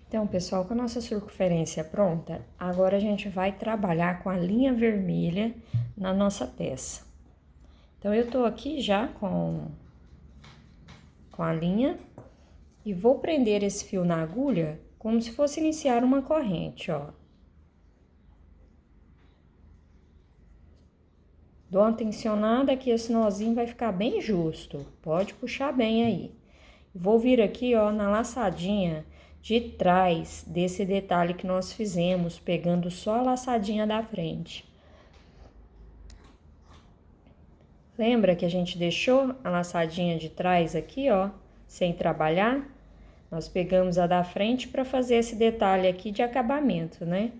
Então, pessoal, com a nossa circunferência pronta, agora a gente vai trabalhar com a linha vermelha na nossa peça. Então, eu tô aqui já com a linha e vou prender esse fio na agulha como se fosse iniciar uma corrente, ó. Dou uma tensionada que esse nozinho vai ficar bem justo, pode puxar bem aí. Vou vir aqui, ó, na laçadinha de trás desse detalhe que nós fizemos, pegando só a laçadinha da frente. Lembra que a gente deixou a laçadinha de trás aqui, ó, sem trabalhar? Nós pegamos a da frente para fazer esse detalhe aqui de acabamento, né?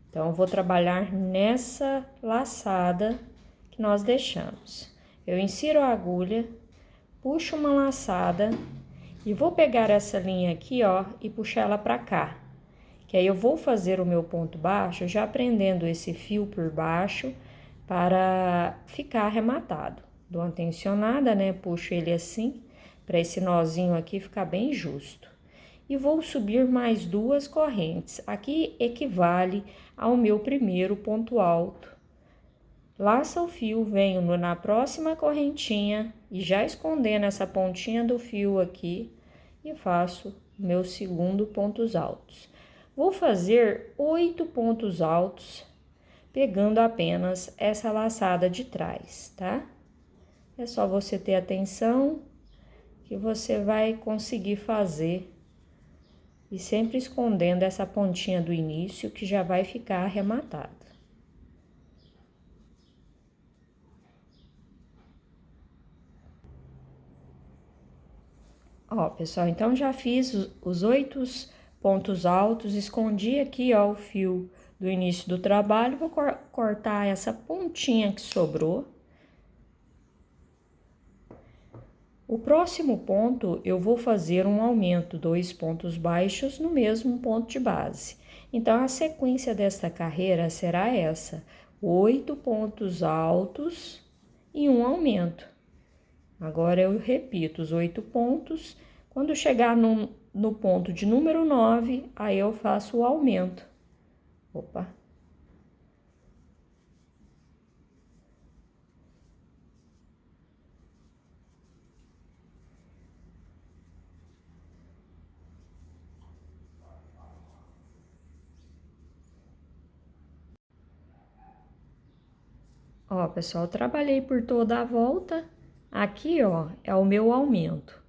Então, eu vou trabalhar nessa laçada que nós deixamos. Eu insiro a agulha, puxo uma laçada e vou pegar essa linha aqui, ó, e puxar ela para cá. Que aí eu vou fazer o meu ponto baixo já prendendo esse fio por baixo para ficar arrematado. Dou uma tensionada, né? Puxo ele assim, para esse nozinho aqui ficar bem justo. E vou subir mais 2 correntes. Aqui equivale ao meu primeiro ponto alto. Laça o fio, venho na próxima correntinha e já escondendo essa pontinha do fio aqui e faço meus segundo pontos altos. Vou fazer 8 pontos altos, pegando apenas essa laçada de trás, tá? É só você ter atenção que você vai conseguir fazer e sempre escondendo essa pontinha do início que já vai ficar arrematada. Ó, pessoal, então já fiz os 8 pontos altos, escondi aqui, ó, o fio do início do trabalho, vou cortar essa pontinha que sobrou. O próximo ponto, eu vou fazer um aumento, 2 pontos baixos no mesmo ponto de base. Então, a sequência desta carreira será essa: 8 pontos altos e um aumento. Agora, eu repito os 8 pontos. Quando chegar no ponto de número 9, aí eu faço o aumento. Opa! Ó, pessoal, trabalhei por toda a volta. Aqui, ó, é o meu aumento.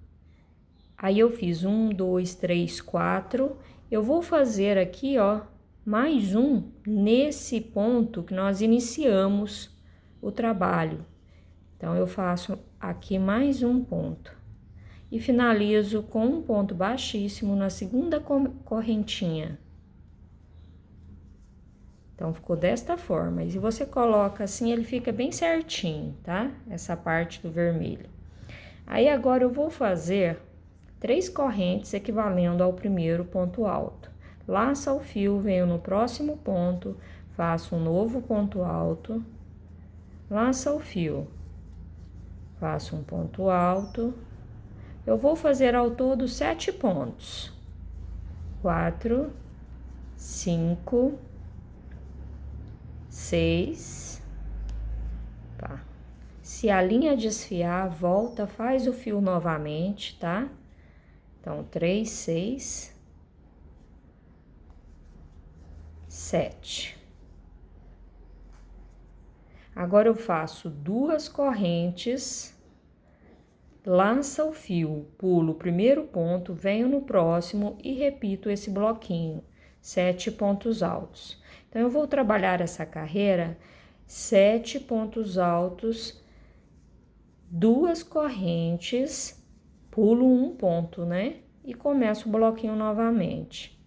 Aí, eu fiz 1, 2, 3, 4. Eu vou fazer aqui, ó, mais um nesse ponto que nós iniciamos o trabalho. Então, eu faço aqui mais um ponto. E finalizo com um ponto baixíssimo na segunda correntinha. Então, ficou desta forma. E se você coloca assim, ele fica bem certinho, tá? Essa parte do vermelho. Aí, agora eu vou fazer 3 correntes equivalendo ao primeiro ponto alto. Laça o fio, venho no próximo ponto, faço um novo ponto alto. Laça o fio, faço um ponto alto. Eu vou fazer ao todo 7 pontos. 4, 5, 6, tá? Se a linha desfiar, volta, faz o fio novamente, tá? Então, 3, 6, 7. Agora, eu faço 2 correntes, laça o fio, pulo o primeiro ponto, venho no próximo e repito esse bloquinho, 7 pontos altos. Então, eu vou trabalhar essa carreira 7 pontos altos, 2 correntes, pulo um ponto, né? E começo o bloquinho novamente.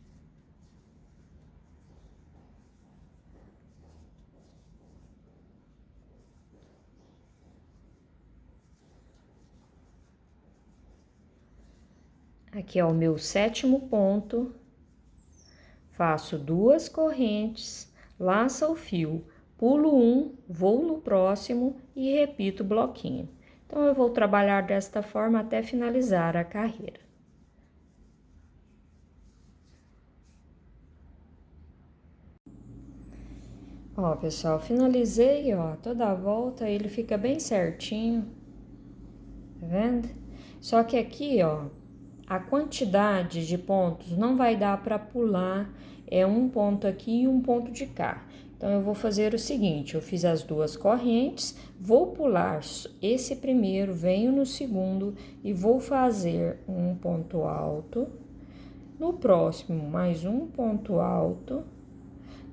Aqui é o meu 7º ponto. Faço 2 correntes, laça o fio, pulo um, vou no próximo e repito o bloquinho. Então, eu vou trabalhar desta forma até finalizar a carreira. Ó, pessoal, finalizei, ó, toda a volta, ele fica bem certinho, tá vendo? Só que aqui, ó, a quantidade de pontos não vai dar para pular, é um ponto aqui e um ponto de cá. Então, eu vou fazer o seguinte, eu fiz as duas correntes, vou pular esse primeiro, venho no segundo e vou fazer um ponto alto. No próximo, mais um ponto alto.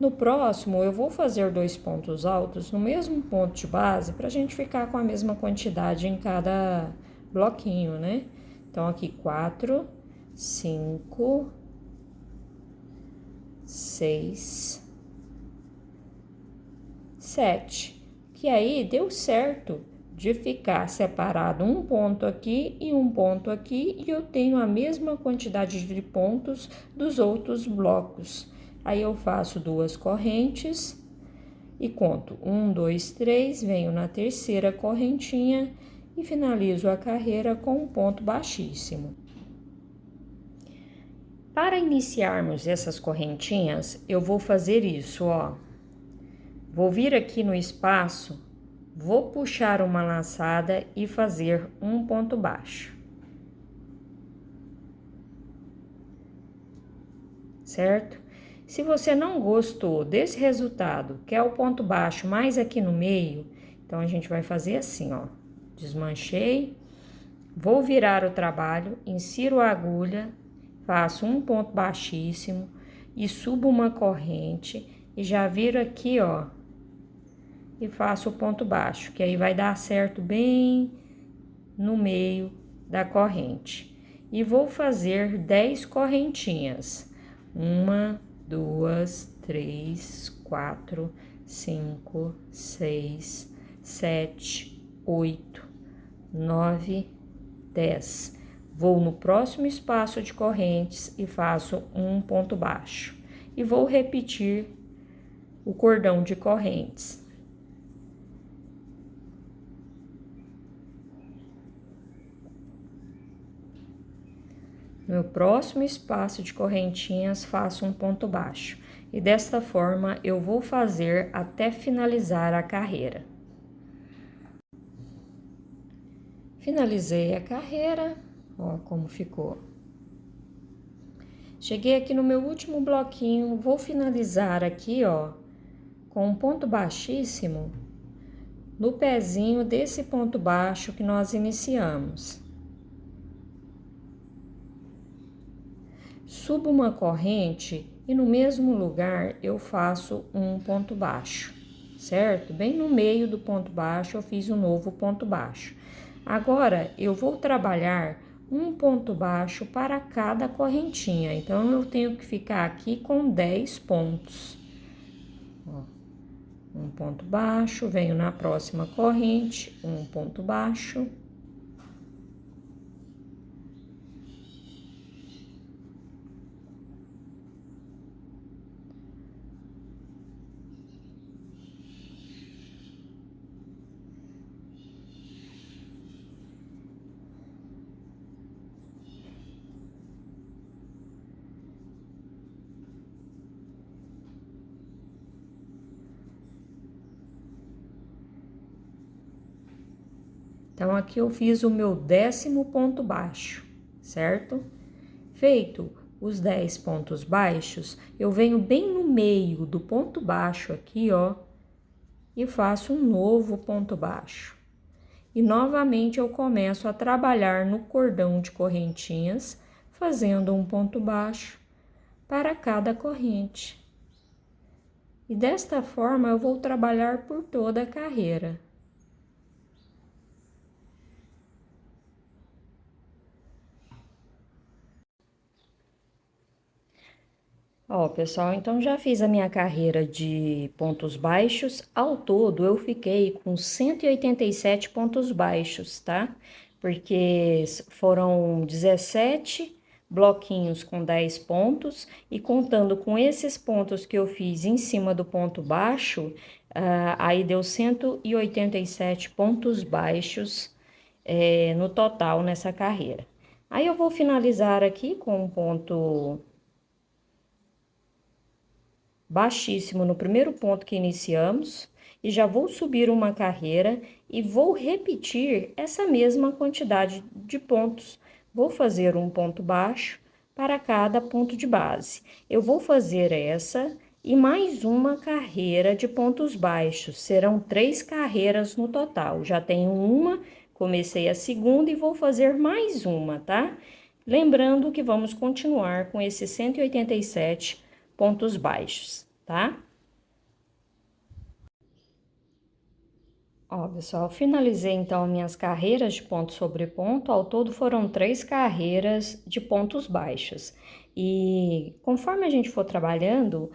No próximo, eu vou fazer 2 pontos altos no mesmo ponto de base para a gente ficar com a mesma quantidade em cada bloquinho, né? Então, aqui 4, 5, 6, 7. Que aí deu certo de ficar separado um ponto aqui e um ponto aqui, e eu tenho a mesma quantidade de pontos dos outros blocos. Aí eu faço 2 correntes e conto 1, 2, 3, venho na terceira correntinha e finalizo a carreira com um ponto baixíssimo. Para iniciarmos essas correntinhas, eu vou fazer isso, ó. Vou vir aqui no espaço, vou puxar uma laçada e fazer um ponto baixo. Certo? Se você não gostou desse resultado, quer o ponto baixo mais aqui no meio, então a gente vai fazer assim, ó. Desmanchei, vou virar o trabalho, insiro a agulha, faço um ponto baixíssimo e subo uma corrente e já viro aqui, ó, e faço o ponto baixo, que aí vai dar certo bem no meio da corrente. E vou fazer 10 correntinhas. 1, 2, 3, 4, 5, 6, 7, 8, 9, 10. Vou no próximo espaço de correntes e faço um ponto baixo. E vou repetir o cordão de correntes. No próximo espaço de correntinhas, faço um ponto baixo. E desta forma, eu vou fazer até finalizar a carreira. Finalizei a carreira, ó como ficou. Cheguei aqui no meu último bloquinho, vou finalizar aqui, ó, com um ponto baixíssimo no pezinho desse ponto baixo que nós iniciamos. Subo uma corrente e no mesmo lugar eu faço um ponto baixo, certo? Bem no meio do ponto baixo eu fiz um novo ponto baixo. Agora eu vou trabalhar um ponto baixo para cada correntinha, então eu tenho que ficar aqui com 10 pontos. Ó, um ponto baixo, venho na próxima corrente, um ponto baixo. Então, aqui eu fiz o meu 10º ponto baixo, certo? Feito os 10 pontos baixos, eu venho bem no meio do ponto baixo aqui, ó, e faço um novo ponto baixo. E novamente eu começo a trabalhar no cordão de correntinhas, fazendo um ponto baixo para cada corrente. E desta forma eu vou trabalhar por toda a carreira. Ó, pessoal, então já fiz a minha carreira de pontos baixos. Ao todo, eu fiquei com 187 pontos baixos, tá? Porque foram 17 bloquinhos com 10 pontos, e contando com esses pontos que eu fiz em cima do ponto baixo, aí deu 187 pontos baixos, no total nessa carreira. Aí eu vou finalizar aqui com um ponto baixíssimo no primeiro ponto que iniciamos e já vou subir uma carreira e vou repetir essa mesma quantidade de pontos. Vou fazer um ponto baixo para cada ponto de base. Eu vou fazer essa e mais uma carreira de pontos baixos. Serão 3 carreiras no total. Já tenho uma, comecei a segunda e vou fazer mais uma, tá? Lembrando que vamos continuar com esses 187 pontos baixos, tá? Ó, pessoal, finalizei então minhas carreiras de ponto sobre ponto. Ao todo foram 3 carreiras de pontos baixos. E conforme a gente for trabalhando,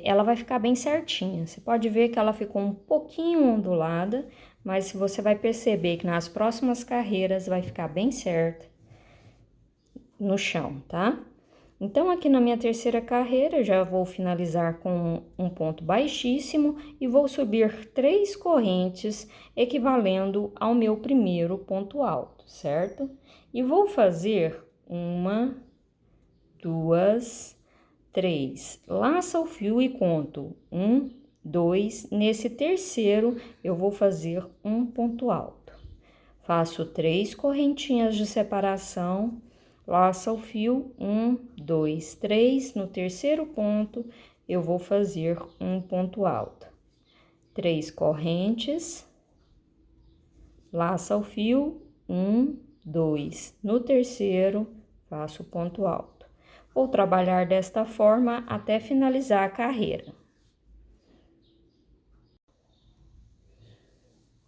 ela vai ficar bem certinha. Você pode ver que ela ficou um pouquinho ondulada, mas você vai perceber que nas próximas carreiras vai ficar bem certa no chão, tá? Então, aqui na minha terceira carreira, eu já vou finalizar com um ponto baixíssimo e vou subir 3 correntes, equivalendo ao meu primeiro ponto alto, certo? E vou fazer 1, 2, 3. Laça o fio e conto 1, 2. Nesse terceiro, eu vou fazer um ponto alto. Faço 3 correntinhas de separação. Laça o fio, 1, 2, 3. No terceiro ponto, eu vou fazer um ponto alto. 3 correntes. Laça o fio, 1, 2. No terceiro, faço ponto alto. Vou trabalhar desta forma até finalizar a carreira.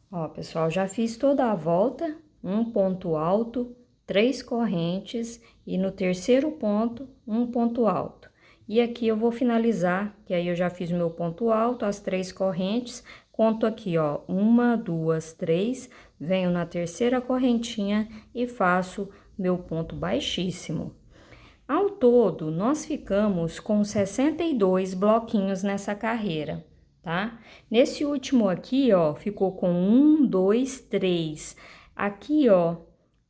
Ó, pessoal, já fiz toda a volta, um ponto alto, 3 correntes e no terceiro ponto, um ponto alto. E aqui eu vou finalizar, que aí eu já fiz o meu ponto alto, as 3 correntes, conto aqui, ó, 1, 2, 3, venho na terceira correntinha e faço meu ponto baixíssimo. Ao todo, nós ficamos com 62 bloquinhos nessa carreira, tá? Nesse último aqui, ó, ficou com 1, 2, 3. Aqui, ó,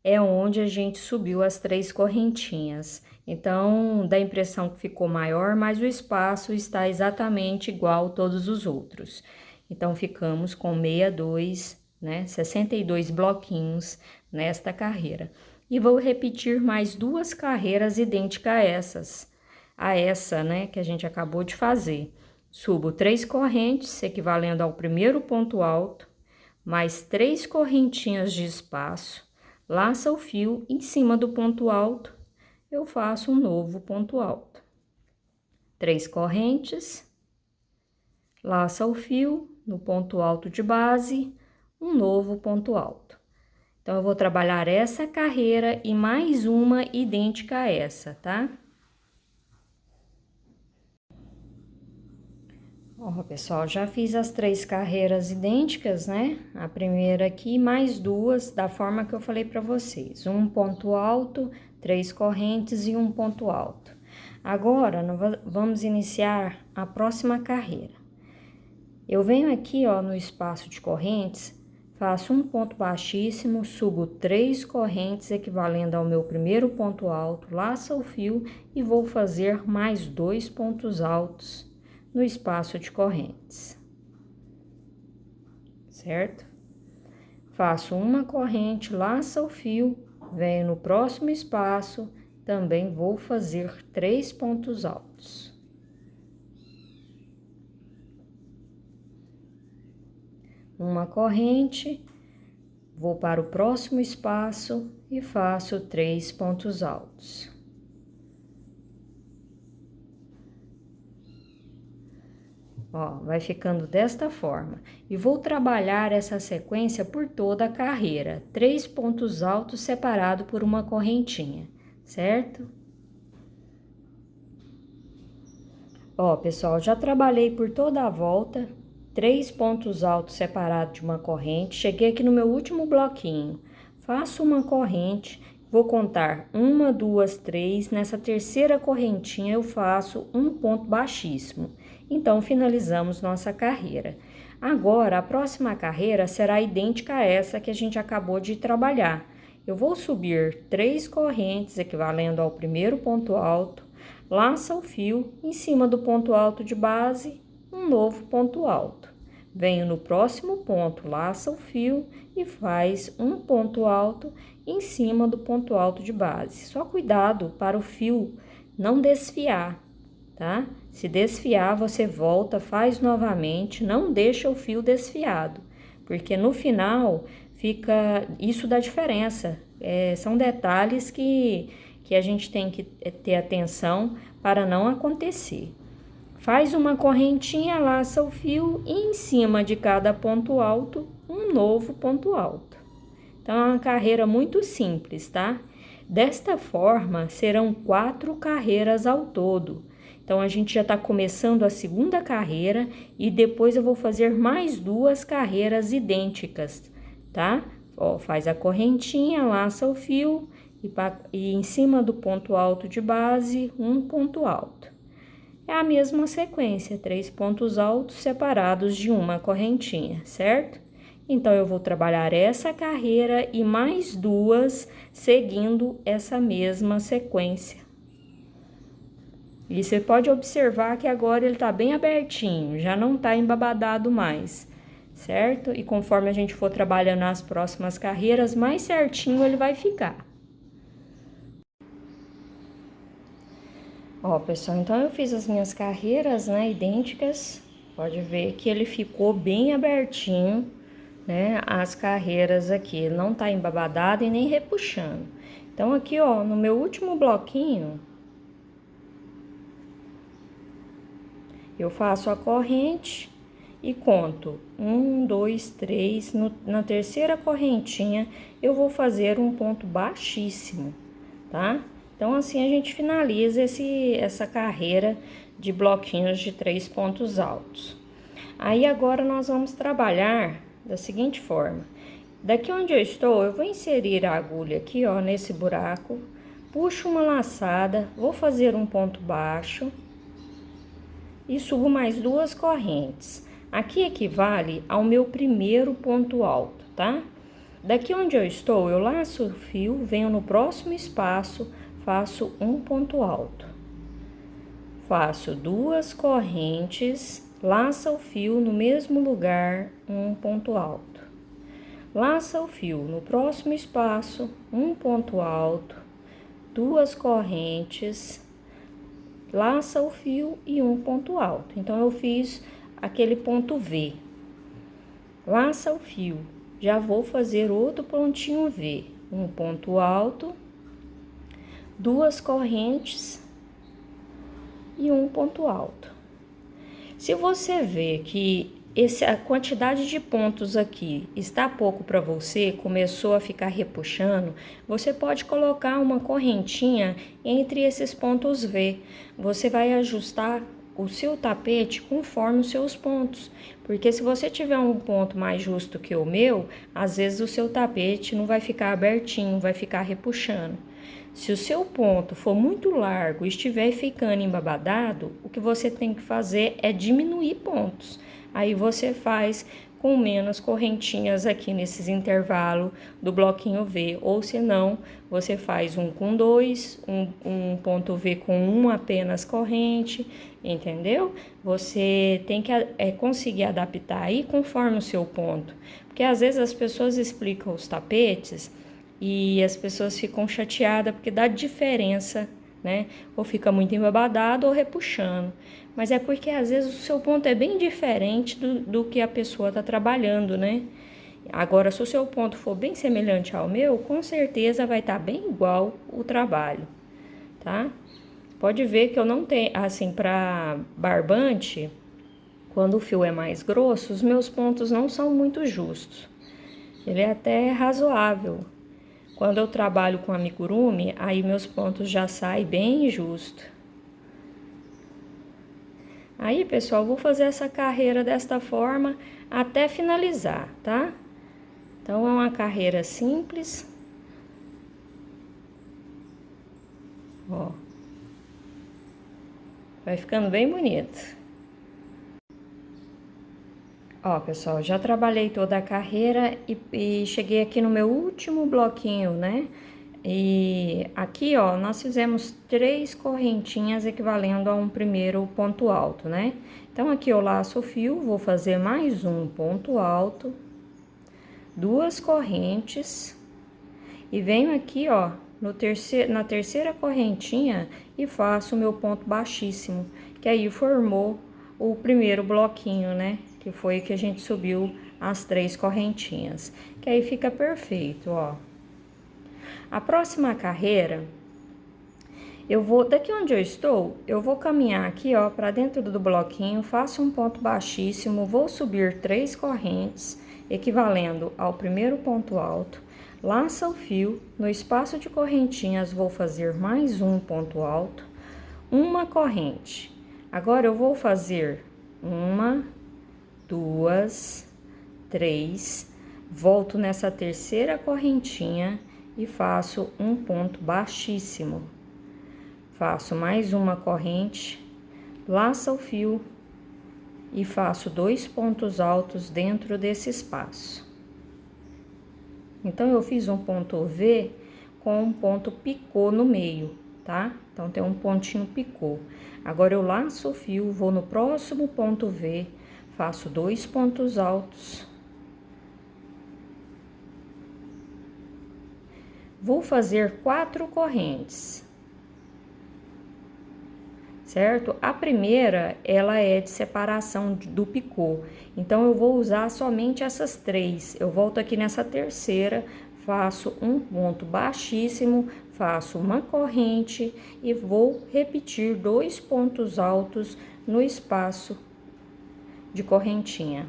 é onde a gente subiu as 3 correntinhas. Então, dá a impressão que ficou maior, mas o espaço está exatamente igual a todos os outros. Então, ficamos com 62, né, 62 bloquinhos nesta carreira. E vou repetir mais 2 carreiras idênticas a essa, né, que a gente acabou de fazer. Subo 3 correntes, equivalendo ao primeiro ponto alto, mais 3 correntinhas de espaço. Laça o fio em cima do ponto alto, eu faço um novo ponto alto. 3 correntes, laça o fio no ponto alto de base, um novo ponto alto. Então, eu vou trabalhar essa carreira e mais uma idêntica a essa, tá? Ó, pessoal, já fiz as 3 carreiras idênticas, né? A primeira aqui, mais 2, da forma que eu falei para vocês. Um ponto alto, 3 correntes e um ponto alto. Agora, nós vamos iniciar a próxima carreira. Eu venho aqui, ó, no espaço de correntes, faço um ponto baixíssimo, subo 3 correntes, equivalendo ao meu primeiro ponto alto, laço o fio e vou fazer mais 2 pontos altos no espaço de correntes, certo? Faço uma corrente, laço o fio, venho no próximo espaço, também vou fazer 3 pontos altos. Uma corrente, vou para o próximo espaço e faço 3 pontos altos. Ó, vai ficando desta forma. E vou trabalhar essa sequência por toda a carreira. 3 pontos altos separados por uma correntinha, certo? Ó, pessoal, já trabalhei por toda a volta. 3 pontos altos separados de uma corrente. Cheguei aqui no meu último bloquinho. Faço uma corrente, vou contar 1, 2, 3. Nessa terceira correntinha eu faço um ponto baixíssimo. Então, finalizamos nossa carreira. Agora, a próxima carreira será idêntica a essa que a gente acabou de trabalhar. Eu vou subir 3 correntes, equivalendo ao primeiro ponto alto, laça o fio em cima do ponto alto de base, um novo ponto alto. Venho no próximo ponto, laça o fio e faz um ponto alto em cima do ponto alto de base. Só cuidado para o fio não desfiar, tá? Se desfiar, você volta, faz novamente, não deixa o fio desfiado, porque no final fica, isso dá diferença. São detalhes que a gente tem que ter atenção para não acontecer. Faz uma correntinha, laça o fio e em cima de cada ponto alto, um novo ponto alto. Então, é uma carreira muito simples, tá? Desta forma, serão 4 carreiras ao todo. Então, a gente já tá começando a segunda carreira e depois eu vou fazer mais 2 carreiras idênticas, tá? Ó, faz a correntinha, laça o fio e em cima do ponto alto de base, um ponto alto. É a mesma sequência, 3 pontos altos separados de uma correntinha, certo? Então, eu vou trabalhar essa carreira e mais 2 seguindo essa mesma sequência. E você pode observar que agora ele tá bem abertinho, já não tá embabadado mais, certo? E conforme a gente for trabalhando nas próximas carreiras, mais certinho ele vai ficar. Ó, pessoal, então eu fiz as minhas carreiras, né, idênticas. Pode ver que ele ficou bem abertinho, né, as carreiras aqui. Não tá embabadado e nem repuxando. Então, aqui, ó, no meu último bloquinho, eu faço a corrente e conto 1, 2, 3. Na terceira correntinha, eu vou fazer um ponto baixíssimo, tá? Então, assim a gente finaliza essa carreira de bloquinhos de 3 pontos altos. Aí, agora nós vamos trabalhar da seguinte forma. Daqui onde eu estou, eu vou inserir a agulha aqui, ó, nesse buraco. Puxo uma laçada, vou fazer um ponto baixo e subo mais 2 correntes. Aqui equivale ao meu primeiro ponto alto, tá? Daqui onde eu estou, eu laço o fio, venho no próximo espaço, faço um ponto alto. Faço 2 correntes, laça o fio no mesmo lugar, um ponto alto. Laça o fio no próximo espaço, um ponto alto, 2 correntes, laça o fio e um ponto alto. Então, eu fiz aquele ponto V. Laça o fio, já vou fazer outro pontinho V, um ponto alto, 2 correntes e um ponto alto. Se você vê que a quantidade de pontos aqui está pouco para você, começou a ficar repuxando, você pode colocar uma correntinha entre esses pontos V. Você vai ajustar o seu tapete conforme os seus pontos, porque se você tiver um ponto mais justo que o meu, às vezes o seu tapete não vai ficar abertinho, vai ficar repuxando. Se o seu ponto for muito largo e estiver ficando embabadado, o que você tem que fazer é diminuir pontos. Aí você faz com menos correntinhas aqui nesses intervalos do bloquinho V, ou se não, você faz um com 2, um ponto V com 1 apenas corrente, entendeu? Você tem que conseguir adaptar aí conforme o seu ponto, porque às vezes as pessoas explicam os tapetes e as pessoas ficam chateadas porque dá diferença, né? Ou fica muito embabadado ou repuxando. Mas é porque às vezes o seu ponto é bem diferente do que a pessoa está trabalhando, né? Agora, se o seu ponto for bem semelhante ao meu, com certeza vai estar bem igual o trabalho, tá? Pode ver que eu não tenho, assim, para barbante, quando o fio é mais grosso, os meus pontos não são muito justos. Ele é até razoável. Quando eu trabalho com amigurumi, aí meus pontos já saem bem justos. Aí, pessoal, vou fazer essa carreira desta forma até finalizar, tá? Então, é uma carreira simples. Ó. Vai ficando bem bonito. Ó, pessoal, já trabalhei toda a carreira e cheguei aqui no meu último bloquinho, né? E aqui, ó, nós fizemos 3 correntinhas equivalendo a um primeiro ponto alto, né? Então, aqui eu laço o fio, vou fazer mais um ponto alto, 2 correntes, e venho aqui, ó, na terceira correntinha e faço o meu ponto baixíssimo, que aí formou o primeiro bloquinho, né? Que foi que a gente subiu as 3 correntinhas, que aí fica perfeito, ó. A próxima carreira, eu vou, daqui onde eu estou, eu vou caminhar aqui, ó, para dentro do bloquinho, faço um ponto baixíssimo, vou subir 3 correntes, equivalendo ao primeiro ponto alto, laça o fio, no espaço de correntinhas vou fazer mais um ponto alto, uma corrente. Agora eu vou fazer 1, 2, 3, volto nessa terceira correntinha e faço um ponto baixíssimo. Faço mais uma corrente, laça o fio e faço 2 pontos altos dentro desse espaço. Então, eu fiz um ponto V com um ponto picô no meio, tá? Então, tem um pontinho picô. Agora, eu laço o fio, vou no próximo ponto V, faço 2 pontos altos. Vou fazer 4 correntes, certo? A primeira, ela é de separação do picô, então eu vou usar somente essas 3. Eu volto aqui nessa terceira, faço um ponto baixíssimo, faço uma corrente e vou repetir 2 pontos altos no espaço de correntinha.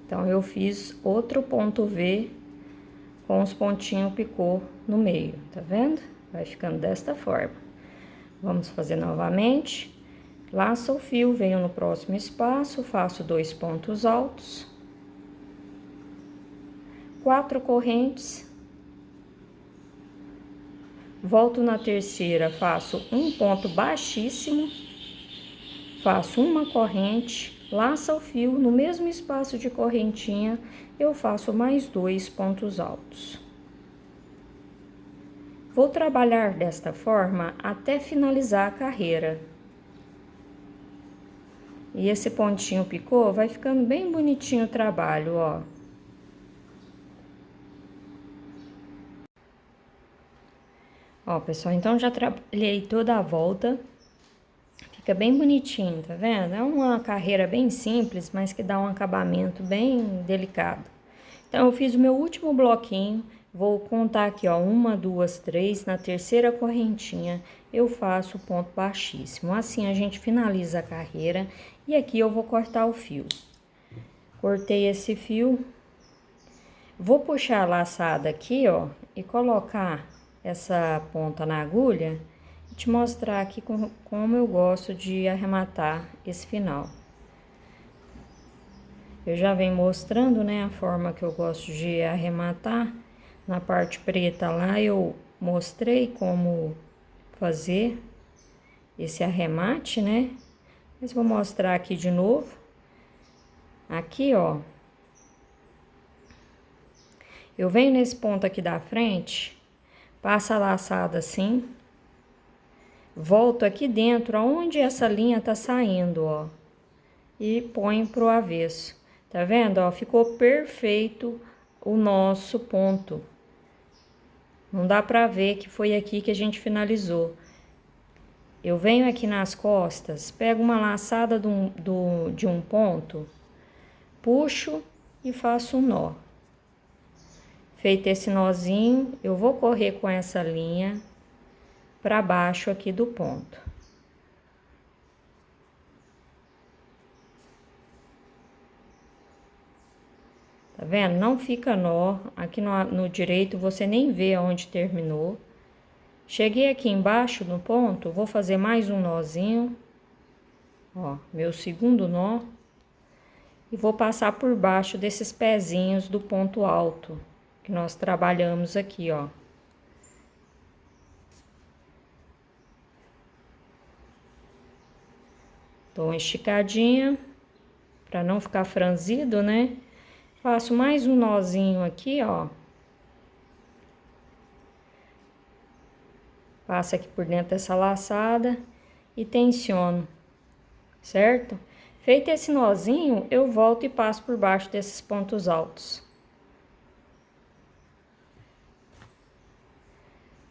Então, eu fiz outro ponto V com os pontinhos picô no meio, tá vendo? Vai ficando desta forma. Vamos fazer novamente. Laço o fio, venho no próximo espaço, faço 2 pontos altos, 4 correntes, volto na terceira, faço um ponto baixíssimo, faço uma corrente, laça o fio, no mesmo espaço de correntinha, eu faço mais 2 pontos altos. Vou trabalhar desta forma até finalizar a carreira. E esse pontinho picô vai ficando bem bonitinho o trabalho, ó. Ó, pessoal, então já trabalhei toda a volta. Fica bem bonitinho, tá vendo? É uma carreira bem simples, mas que dá um acabamento bem delicado. Então, eu fiz o meu último bloquinho, vou contar aqui, ó, 1, 2, 3, na terceira correntinha eu faço o ponto baixíssimo. Assim, a gente finaliza a carreira e aqui eu vou cortar o fio. Cortei esse fio, vou puxar a laçada aqui, ó, e colocar essa ponta na agulha e te mostrar aqui como eu gosto de arrematar esse final. Eu já venho mostrando, né, a forma que eu gosto de arrematar. Na parte preta lá eu mostrei como fazer esse arremate, né? Mas vou mostrar aqui de novo. Aqui, ó. Eu venho nesse ponto aqui da frente, passo a laçada assim, volto aqui dentro, aonde essa linha tá saindo, ó, e ponho pro avesso. Tá vendo, ó? Ficou perfeito o nosso ponto. Não dá pra ver que foi aqui que a gente finalizou. Eu venho aqui nas costas, pego uma laçada de um ponto, puxo e faço um nó. Feito esse nozinho, eu vou correr com essa linha para baixo aqui do ponto. Tá vendo? Não fica nó. Aqui no direito você nem vê onde terminou. Cheguei aqui embaixo no ponto, vou fazer mais um nozinho. Ó, meu segundo nó. E vou passar por baixo desses pezinhos do ponto alto que nós trabalhamos aqui, ó. Dou uma esticadinha para não ficar franzido, né? Faço mais um nozinho aqui, ó. Passa aqui por dentro dessa laçada e tensiono, certo? Feito esse nozinho, eu volto e passo por baixo desses pontos altos.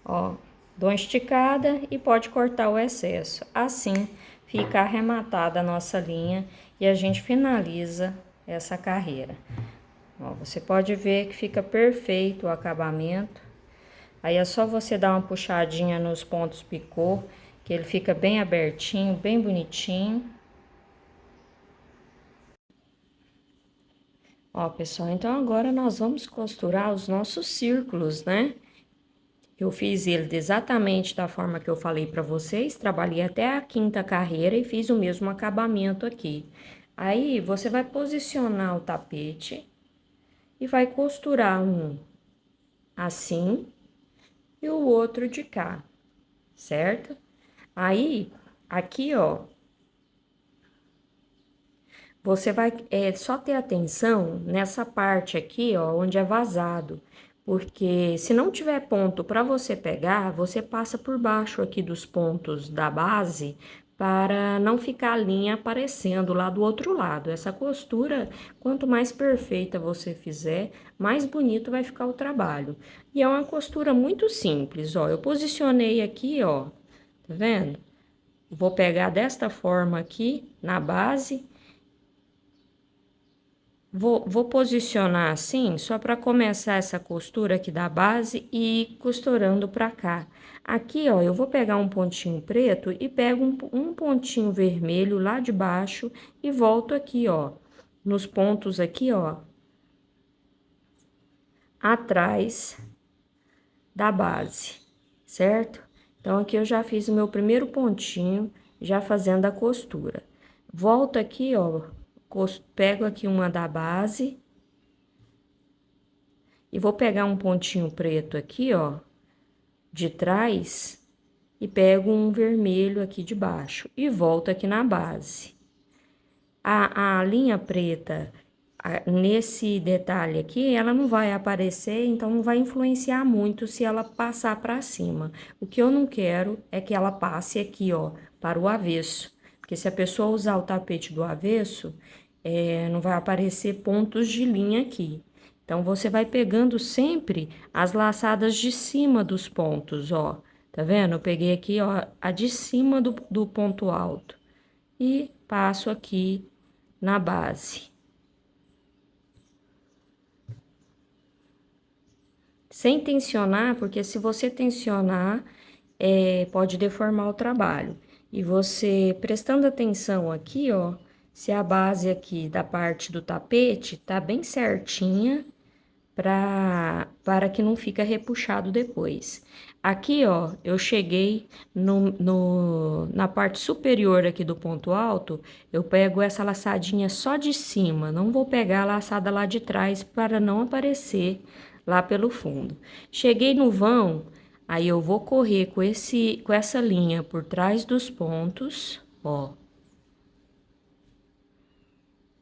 Ó, dou uma esticada e pode cortar o excesso. Assim, fica arrematada a nossa linha e a gente finaliza essa carreira. Ó, você pode ver que fica perfeito o acabamento. Aí é só você dar uma puxadinha nos pontos picô, que ele fica bem abertinho, bem bonitinho. Ó, pessoal, então agora nós vamos costurar os nossos círculos, né? Eu fiz ele exatamente da forma que eu falei para vocês, trabalhei até a 5ª carreira e fiz o mesmo acabamento aqui. Aí, você vai posicionar o tapete e vai costurar um assim e o outro de cá, certo? Aí, aqui, ó, você vai só ter atenção nessa parte aqui, ó, onde é vazado. Porque se não tiver ponto para você pegar, você passa por baixo aqui dos pontos da base para não ficar a linha aparecendo lá do outro lado. Essa costura, quanto mais perfeita você fizer, mais bonito vai ficar o trabalho. E é uma costura muito simples, ó. Eu posicionei aqui, ó, tá vendo? Vou pegar desta forma aqui na base. Vou posicionar assim, só para começar essa costura aqui da base e ir costurando para cá. Aqui, ó, eu vou pegar um pontinho preto e pego um pontinho vermelho lá de baixo e volto aqui, ó, nos pontos aqui, ó, atrás da base, certo? Então, aqui eu já fiz o meu primeiro pontinho, já fazendo a costura. Volto aqui, ó, pego aqui uma da base. E vou pegar um pontinho preto aqui, ó, de trás, e pego um vermelho aqui de baixo, e volto aqui na base. A linha preta, nesse detalhe aqui, ela não vai aparecer, então não vai influenciar muito se ela passar para cima. O que eu não quero é que ela passe aqui, ó, para o avesso. Porque se a pessoa usar o tapete do avesso, não vai aparecer pontos de linha aqui. Então, você vai pegando sempre as laçadas de cima dos pontos, ó. Tá vendo? Eu peguei aqui, ó, a de cima do ponto alto. E passo aqui na base. Sem tensionar, porque se você tensionar, pode deformar o trabalho. E você prestando atenção aqui, ó, se a base aqui da parte do tapete tá bem certinha, para que não fica repuxado depois. Aqui, ó, eu cheguei na parte superior aqui do ponto alto, eu pego essa laçadinha só de cima, não vou pegar a laçada lá de trás para não aparecer lá pelo fundo. Cheguei no vão, aí eu vou correr com essa linha por trás dos pontos, ó.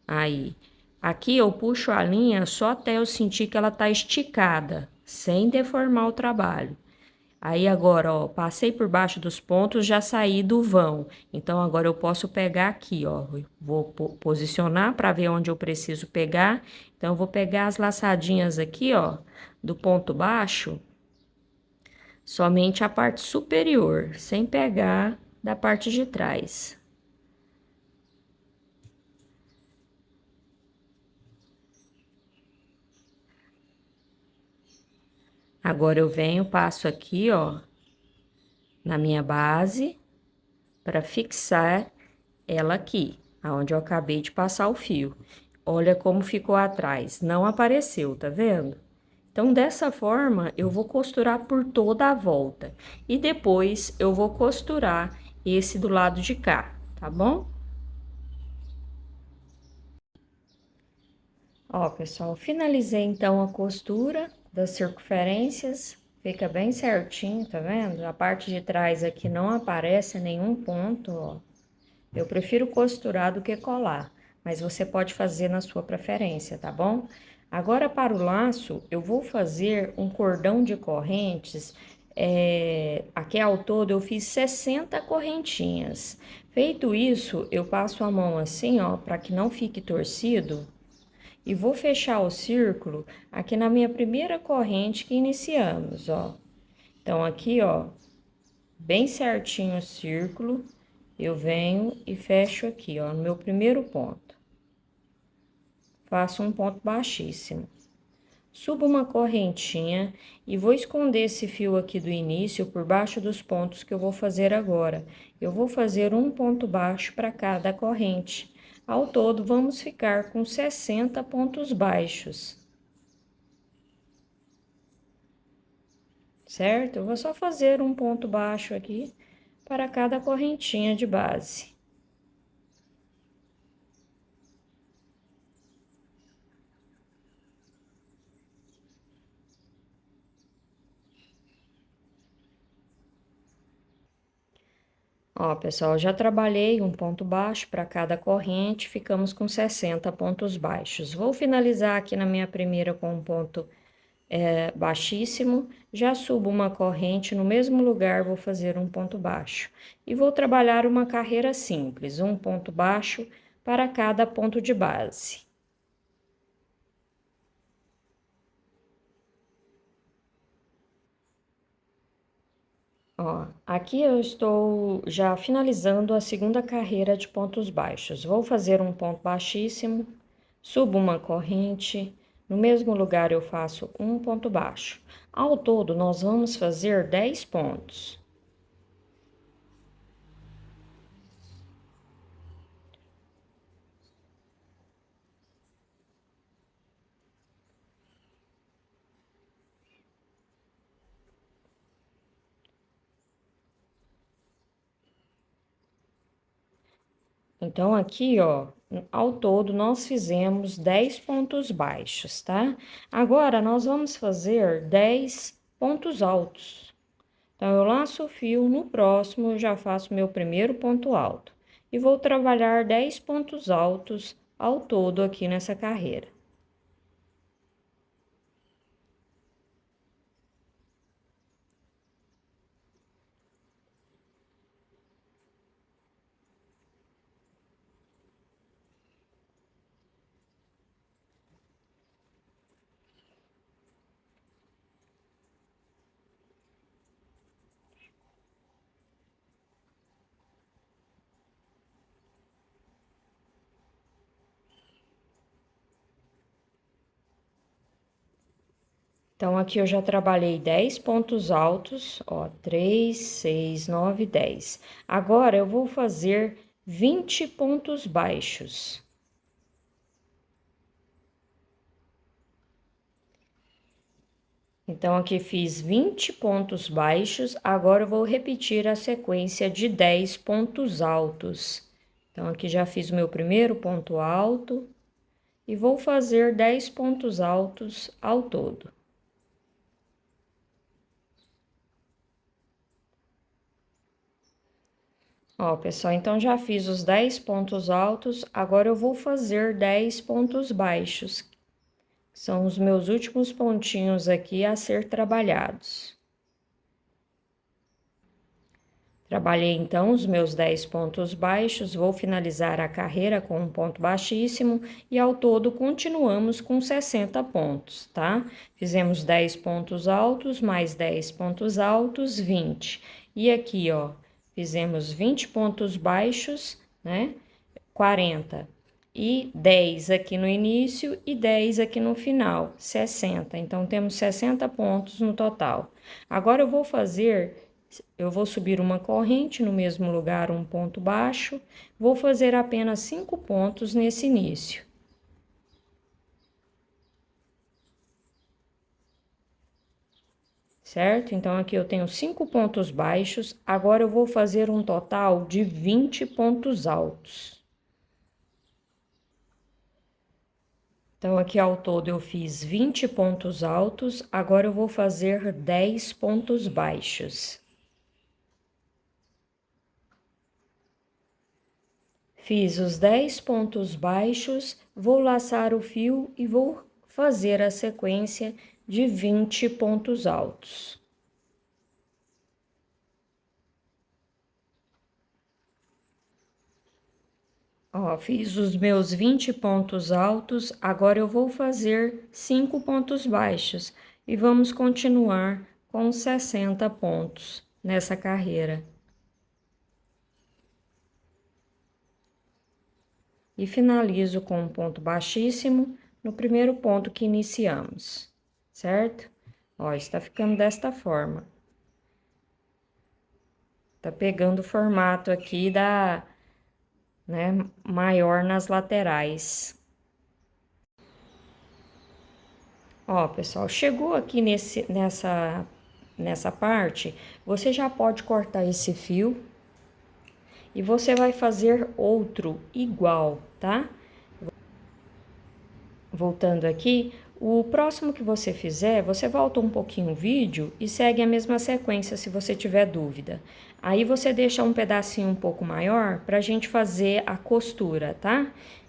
Aí, aqui eu puxo a linha só até eu sentir que ela tá esticada, sem deformar o trabalho. Aí agora, ó, passei por baixo dos pontos, já saí do vão. Então agora eu posso pegar aqui, ó, vou posicionar para ver onde eu preciso pegar. Então eu vou pegar as laçadinhas aqui, ó, do ponto baixo, somente a parte superior, sem pegar da parte de trás. Agora eu venho, passo aqui, ó, na minha base, para fixar ela aqui, aonde eu acabei de passar o fio. Olha como ficou atrás, não apareceu, tá vendo? Então, dessa forma, eu vou costurar por toda a volta. E depois, eu vou costurar esse do lado de cá, tá bom? Ó, pessoal, finalizei então a costura das circunferências, fica bem certinho, tá vendo? A parte de trás aqui não aparece nenhum ponto, ó. Eu prefiro costurar do que colar, mas você pode fazer na sua preferência, tá bom? Agora, para o laço, eu vou fazer um cordão de correntes aqui ao todo eu fiz 60 correntinhas. Feito isso, eu passo a mão assim, ó, para que não fique torcido. E vou fechar o círculo aqui na minha primeira corrente que iniciamos, ó. Então, aqui, ó, bem certinho o círculo, eu venho e fecho aqui, ó, no meu primeiro ponto. Faço um ponto baixíssimo. Subo uma correntinha e vou esconder esse fio aqui do início por baixo dos pontos que eu vou fazer agora. Eu vou fazer um ponto baixo para cada corrente. Ao todo, vamos ficar com 60 pontos baixos. Certo? Eu vou só fazer um ponto baixo aqui para cada correntinha de base. Ó, pessoal, já trabalhei um ponto baixo para cada corrente, ficamos com 60 pontos baixos. Vou finalizar aqui na minha primeira com um ponto baixíssimo, já subo uma corrente, no mesmo lugar vou fazer um ponto baixo. E vou trabalhar uma carreira simples, um ponto baixo para cada ponto de base. Ó, aqui eu estou já finalizando a segunda carreira de pontos baixos. Vou fazer um ponto baixíssimo, subo uma corrente, no mesmo lugar eu faço um ponto baixo. Ao todo, nós vamos fazer 10 pontos. Então, aqui, ó, ao todo, nós fizemos 10 pontos baixos, tá? Agora, nós vamos fazer 10 pontos altos. Então, eu laço o fio, no próximo, eu já faço meu primeiro ponto alto. E vou trabalhar 10 pontos altos ao todo aqui nessa carreira. Então, aqui eu já trabalhei 10 pontos altos, ó, 3, 6, 9, 10. Agora, eu vou fazer 20 pontos baixos. Então, aqui fiz 20 pontos baixos, agora eu vou repetir a sequência de 10 pontos altos. Então, aqui já fiz o meu primeiro ponto alto e vou fazer 10 pontos altos ao todo. Ó, pessoal, então já fiz os 10 pontos altos, agora eu vou fazer 10 pontos baixos. São os meus últimos pontinhos aqui a ser trabalhados. Trabalhei então os meus 10 pontos baixos, vou finalizar a carreira com um ponto baixíssimo e ao todo continuamos com 60 pontos, tá? Fizemos 10 pontos altos, mais 10 pontos altos, 20. E aqui, ó, fizemos 20 pontos baixos, né? 40. E 10 aqui no início e 10 aqui no final, 60. Então, temos 60 pontos no total. Agora, eu vou subir uma corrente no mesmo lugar, um ponto baixo, vou fazer apenas 5 pontos nesse início. Certo? Então, aqui eu tenho 5 pontos baixos, agora eu vou fazer um total de 20 pontos altos. Então, aqui ao todo eu fiz 20 pontos altos, agora eu vou fazer 10 pontos baixos. Fiz os 10 pontos baixos, vou laçar o fio e vou fazer a sequência de 20 pontos altos. Ó, fiz os meus 20 pontos altos, agora eu vou fazer 5 pontos baixos e vamos continuar com 60 pontos nessa carreira. E finalizo com um ponto baixíssimo no primeiro ponto que iniciamos, certo? Ó, está ficando desta forma. Tá pegando o formato aqui maior nas laterais. Ó, pessoal, chegou aqui nessa parte, você já pode cortar esse fio e você vai fazer outro igual, tá? Voltando aqui, o próximo que você fizer, você volta um pouquinho o vídeo e segue a mesma sequência se você tiver dúvida. Aí você deixa um pedacinho um pouco maior pra gente fazer a costura, tá?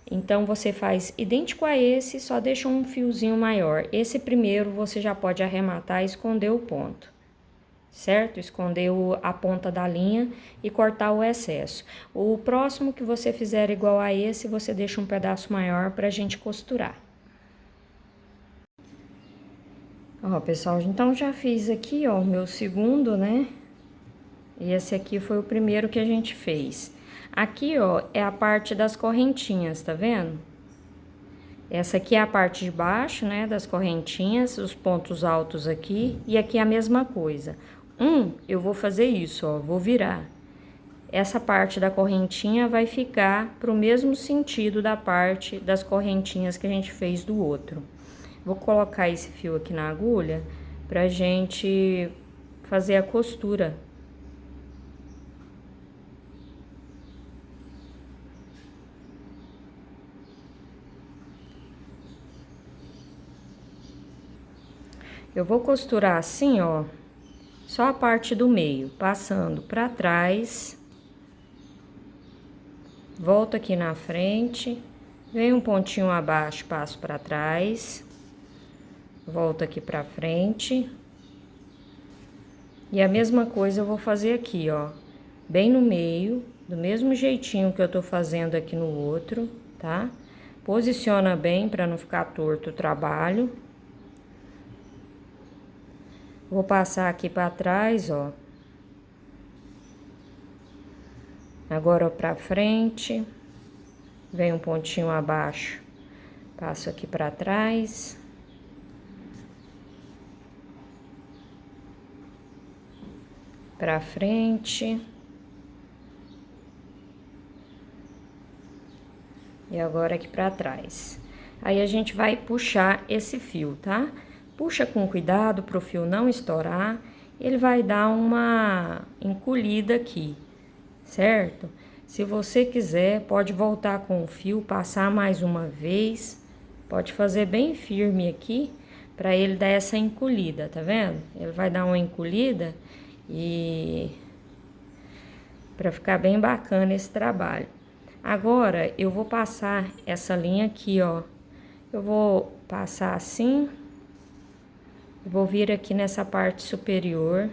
Então, você faz idêntico a esse, só deixa um fiozinho maior. Esse primeiro você já pode arrematar e esconder o ponto, certo? Esconder a ponta da linha e cortar o excesso. O próximo que você fizer igual a esse, você deixa um pedaço maior pra gente costurar. Ó, pessoal, então já fiz aqui, ó, o meu segundo, né? E esse aqui foi o primeiro que a gente fez. Aqui, ó, é a parte das correntinhas, tá vendo? Essa aqui é a parte de baixo, né, das correntinhas, os pontos altos aqui. E aqui é a mesma coisa. Eu vou fazer isso, ó, vou virar. Essa parte da correntinha vai ficar pro mesmo sentido da parte das correntinhas que a gente fez do outro. Vou colocar esse fio aqui na agulha pra gente fazer a costura. Eu vou costurar assim, ó, só a parte do meio, passando pra trás, volto aqui na frente, venho um pontinho abaixo, passo pra trás, volto aqui pra frente. E a mesma coisa eu vou fazer aqui, ó, bem no meio, do mesmo jeitinho que eu tô fazendo aqui no outro, tá? Posiciona bem pra não ficar torto o trabalho. Vou passar aqui pra trás, ó. Agora pra frente, vem um pontinho abaixo, passo aqui pra trás. Pra frente. E agora aqui pra trás. Aí a gente vai puxar esse fio, tá? Puxa com cuidado pro fio não estourar. Ele vai dar uma encolhida aqui, certo? Se você quiser, pode voltar com o fio, passar mais uma vez. Pode fazer bem firme aqui, pra ele dar essa encolhida, tá vendo? Ele vai dar uma encolhida e pra ficar bem bacana esse trabalho. Agora, eu vou passar essa linha aqui, ó. Eu vou passar assim. Vou vir aqui nessa parte superior.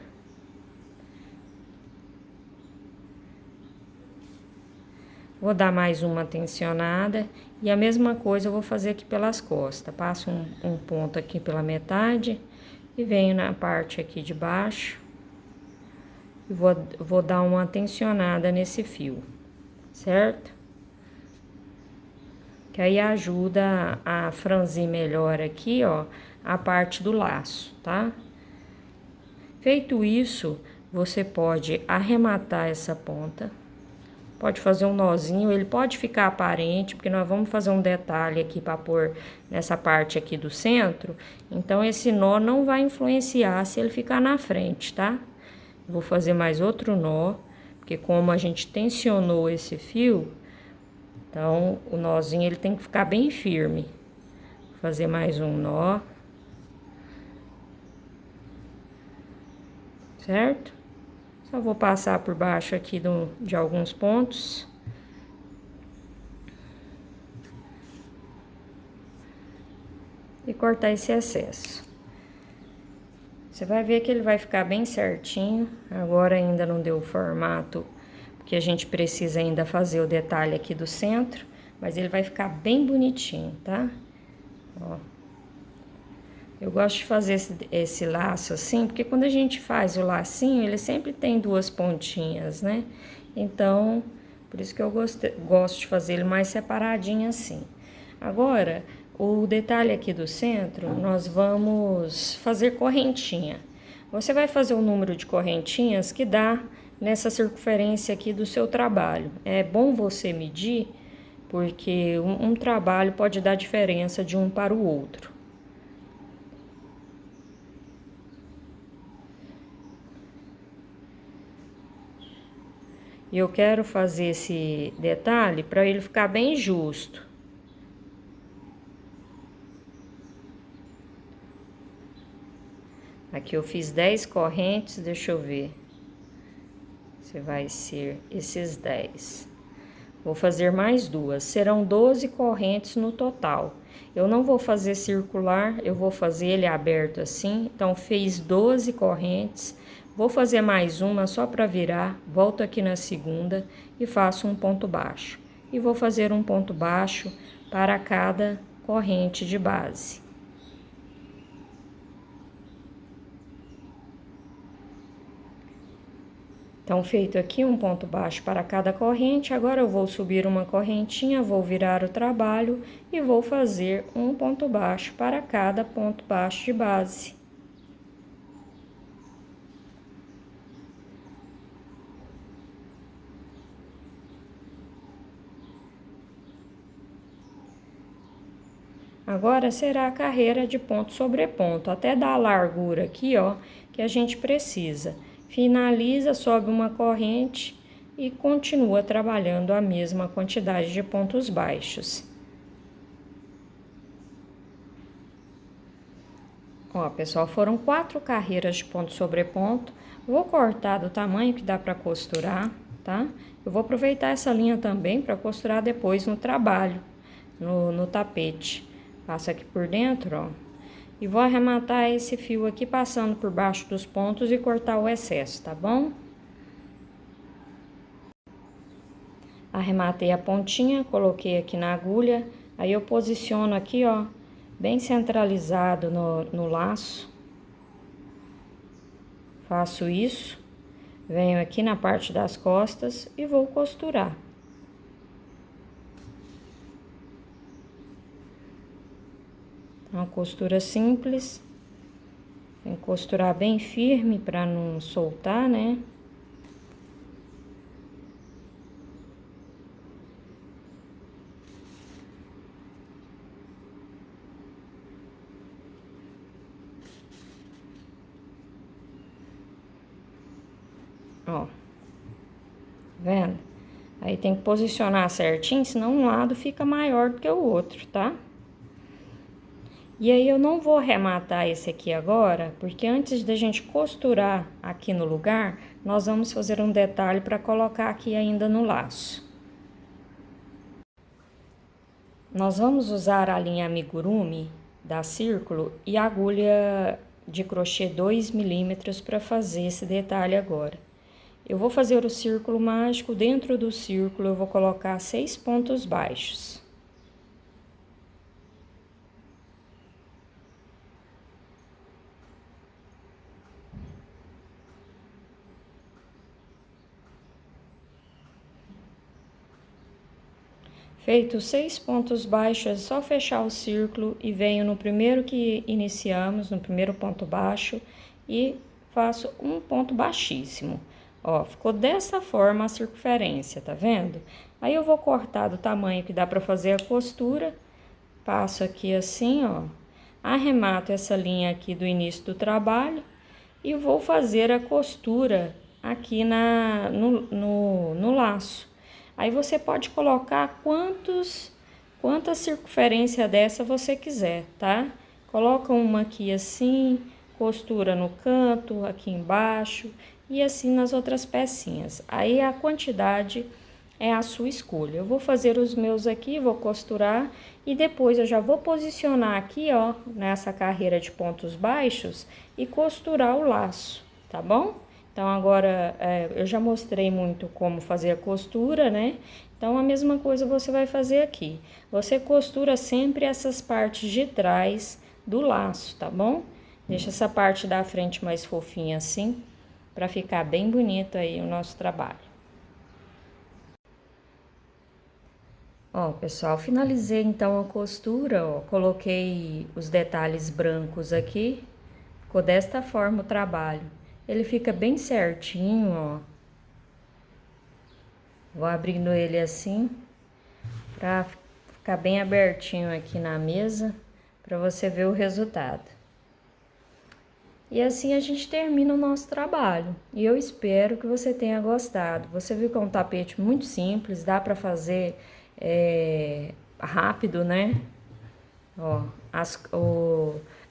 Vou dar mais uma tensionada. E a mesma coisa eu vou fazer aqui pelas costas. Passo um ponto aqui pela metade. E venho na parte aqui de baixo. E vou dar uma tensionada nesse fio, certo? Que aí ajuda a franzir melhor aqui, ó, a parte do laço, tá? Feito isso, você pode arrematar essa ponta, pode fazer um nozinho, ele pode ficar aparente, porque nós vamos fazer um detalhe aqui para pôr nessa parte aqui do centro, então esse nó não vai influenciar se ele ficar na frente, tá? Vou fazer mais outro nó, porque como a gente tensionou esse fio, então o nozinho ele tem que ficar bem firme. Vou fazer mais um nó. Certo? Só vou passar por baixo aqui de alguns pontos. E cortar esse excesso. Você vai ver que ele vai ficar bem certinho. Agora ainda não deu o formato porque a gente precisa ainda fazer o detalhe aqui do centro, mas ele vai ficar bem bonitinho, tá? Ó. Eu gosto de fazer esse laço assim, porque quando a gente faz o lacinho, ele sempre tem duas pontinhas, né? Então, por isso que eu gosto de fazer ele mais separadinho assim. Agora, o detalhe aqui do centro, nós vamos fazer correntinha. Você vai fazer o número de correntinhas que dá nessa circunferência aqui do seu trabalho. É bom você medir, porque um trabalho pode dar diferença de um para o outro. E eu quero fazer esse detalhe para ele ficar bem justo. Aqui eu fiz 10 correntes, deixa eu ver. Se vai ser esses 10. Vou fazer mais duas, serão 12 correntes no total. Eu não vou fazer circular, eu vou fazer ele aberto assim. Então, fiz 12 correntes. Vou fazer mais uma só para virar, volto aqui na segunda e faço um ponto baixo. E vou fazer um ponto baixo para cada corrente de base. Então, feito aqui um ponto baixo para cada corrente, agora eu vou subir uma correntinha, vou virar o trabalho e vou fazer um ponto baixo para cada ponto baixo de base. Agora será a carreira de ponto sobre ponto, até dar a largura aqui, ó, que a gente precisa. Finaliza, sobe uma corrente e continua trabalhando a mesma quantidade de pontos baixos. Ó, pessoal, foram 4 carreiras de ponto sobre ponto. Vou cortar do tamanho que dá para costurar, tá? Eu vou aproveitar essa linha também para costurar depois no trabalho, no tapete. Passo aqui por dentro, ó. E vou arrematar esse fio aqui passando por baixo dos pontos e cortar o excesso, tá bom? Arrematei a pontinha, coloquei aqui na agulha, aí eu posiciono aqui, ó, bem centralizado no laço. Faço isso, venho aqui na parte das costas e vou costurar. Uma costura simples, tem que costurar bem firme para não soltar, né? Ó, vendo? Aí tem que posicionar certinho, senão um lado fica maior do que o outro, tá? E aí eu não vou arrematar esse aqui agora, porque antes da gente costurar aqui no lugar, nós vamos fazer um detalhe para colocar aqui ainda no laço. Nós vamos usar a linha amigurumi da Círculo e a agulha de crochê 2 milímetros para fazer esse detalhe agora. Eu vou fazer o círculo mágico, dentro do círculo eu vou colocar 6 pontos baixos. Feito 6 pontos baixos, é só fechar o círculo e venho no primeiro que iniciamos, no primeiro ponto baixo, e faço um ponto baixíssimo. Ó, ficou dessa forma a circunferência, tá vendo? Aí eu vou cortar do tamanho que dá pra fazer a costura, passo aqui assim, ó, arremato essa linha aqui do início do trabalho e vou fazer a costura aqui no laço. Aí você pode colocar quantas circunferência dessa você quiser, tá? Coloca uma aqui assim, costura no canto, aqui embaixo e assim nas outras pecinhas. Aí a quantidade é a sua escolha. Eu vou fazer os meus aqui, vou costurar e depois eu já vou posicionar aqui, ó, nessa carreira de pontos baixos e costurar o laço, tá bom? Então, agora, eu já mostrei muito como fazer a costura, né? Então, a mesma coisa você vai fazer aqui. Você costura sempre essas partes de trás do laço, tá bom? Deixa essa parte da frente mais fofinha assim, para ficar bem bonito aí o nosso trabalho. Ó, pessoal, finalizei então a costura, ó, coloquei os detalhes brancos aqui, ficou desta forma o trabalho. Ele fica bem certinho, ó. Vou abrindo ele assim, pra ficar bem abertinho aqui na mesa, pra você ver o resultado. E assim a gente termina o nosso trabalho. E eu espero que você tenha gostado. Você viu que é um tapete muito simples, dá pra fazer rápido, né? Ó,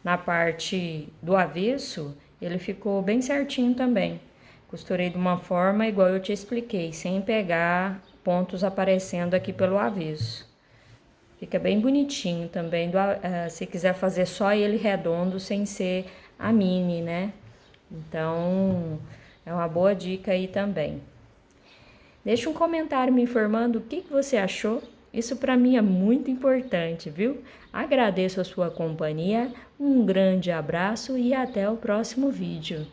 na parte do avesso, ele ficou bem certinho também. Costurei de uma forma igual eu te expliquei, sem pegar pontos aparecendo aqui pelo avesso. Fica bem bonitinho também, se quiser fazer só ele redondo, sem ser a mini, né? Então, é uma boa dica aí também. Deixa um comentário me informando o que você achou. Isso para mim é muito importante, viu? Agradeço a sua companhia, um grande abraço e até o próximo vídeo.